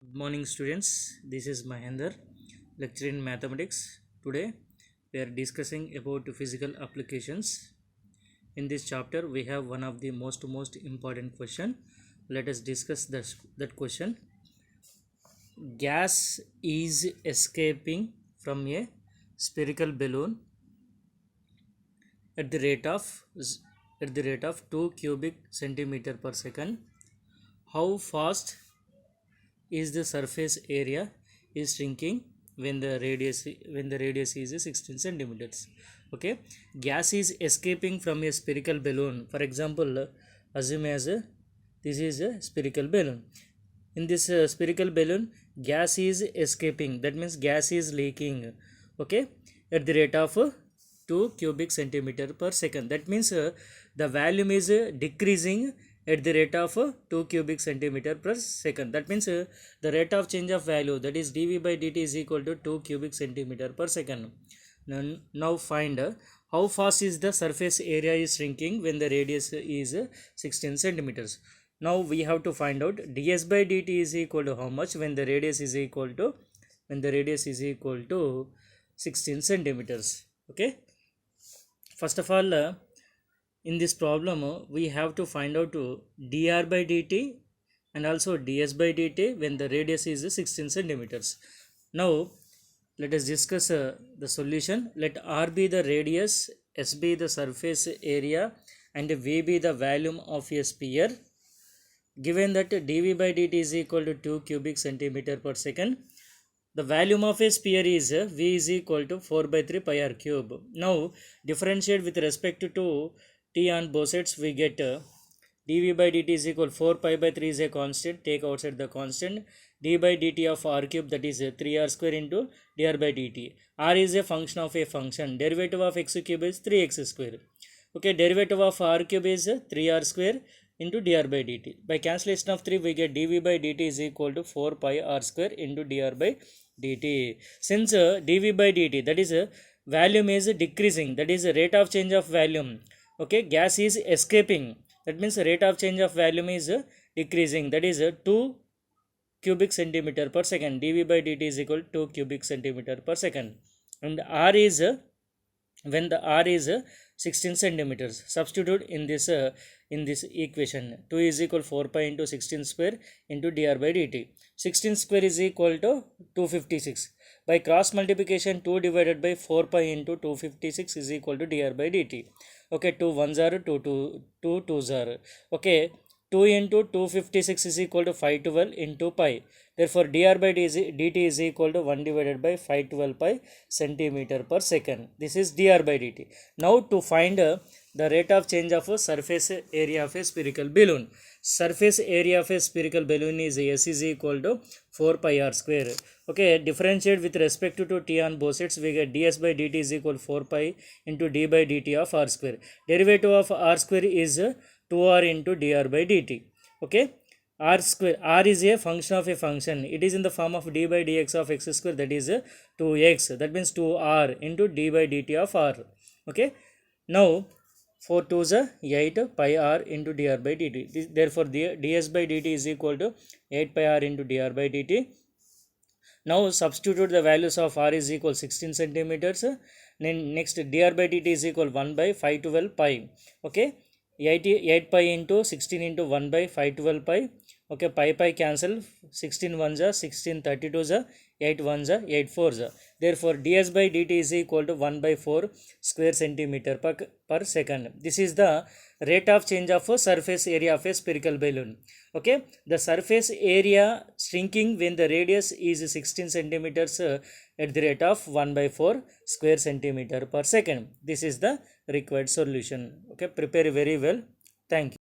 Good morning, students. This is Mahendra, lecturer in mathematics. Today, we are discussing about physical applications. In this chapter, we have one of the most important question. Let us discuss that question. Gas is escaping from a spherical balloon at the rate of 2 cubic centimeter per second. How fast is the surface area is shrinking when the radius is 16 centimeters. Okay, gas is escaping from a spherical balloon. For example, assume as this is a spherical balloon. In this spherical balloon, gas is escaping, that means gas is leaking, okay, at the rate of 2 cubic centimeter per second. That means the volume is decreasing at the rate of 2 cubic centimeter per second. That means the rate of change of value, that is dV by dt, is equal to 2 cubic centimeter per second. Now find how fast is the surface area is shrinking when the radius is 16 centimeters. Now we have to find out ds by dt is equal to how much when the radius is equal to 16 centimeters. Okay, first of all, in this problem we have to find out dr by dt and also ds by dt when the radius is 16 centimeters. Now let us discuss the solution. Let r be the radius, s be the surface area, and v be the volume of a sphere. Given that dv by dt is equal to 2 cubic centimeter per second, the volume of a sphere is v is equal to 4 by 3 pi r cube. Now differentiate with respect to t on both sides, we get dv by dt is equal 4 pi by 3 is a constant, take outside the constant, d by dt of r cube, that is 3r square into dr by dt. R is a function of a function, derivative of x cube is 3x square. Okay, derivative of r cube is 3r square into dr by dt. By cancellation of 3, we get dv by dt is equal to 4 pi r square into dr by dt. Since dv by dt, that is volume is decreasing, that is rate of change of volume. Okay, gas is escaping, that means rate of change of volume is decreasing, that is 2 cubic centimeter per second. dv by dt is equal to 2 cubic centimeter per second. And r is when the r is 16 centimeters, substitute in this equation. 2 is equal 4 pi into 16 square into dr by dt. 16 square is equal to 256. By cross multiplication, 2 divided by 4 pi into 256 is equal to dr by dt. Okay, 2 1s are 2 2s are. Okay, 2 into 256 is equal to 512 into pi. Therefore, dr by dt is equal to 1 divided by 512 pi centimeter per second. This is dr by dt. Now to find the rate of change of a surface area of a spherical balloon. Surface area of a spherical balloon is s is equal to 4 pi r square. Okay, differentiate with respect to t on both sides, we get ds by dt is equal to 4 pi into d by dt of r square. Derivative of r square is 2r into dr by dt. Okay, r square, r is a function of a function, it is in the form of d by dx of x square, that is 2x, that means 2r into d by dt of r. Okay, now 4 2s are 8 pi r into dr by dt. Therefore ds by dt is equal to 8 pi r into dr by dt. Now substitute the values of r is equal 16 centimeters. Then next dr by dt is equal 1 by 512 pi. Okay, 8 pi into 16 into 1 by 512 pi. Okay, pi cancel, 16 1s are 16, 32s are 8 1s are 8 4s are. Therefore ds by dt is equal to 1 by 4 square centimeter per second. This is the rate of change of a surface area of a spherical balloon. Okay, the surface area shrinking when the radius is 16 centimeters at the rate of 1 by 4 square centimeter per second. This is the required solution. Okay, prepare very well. Thank you.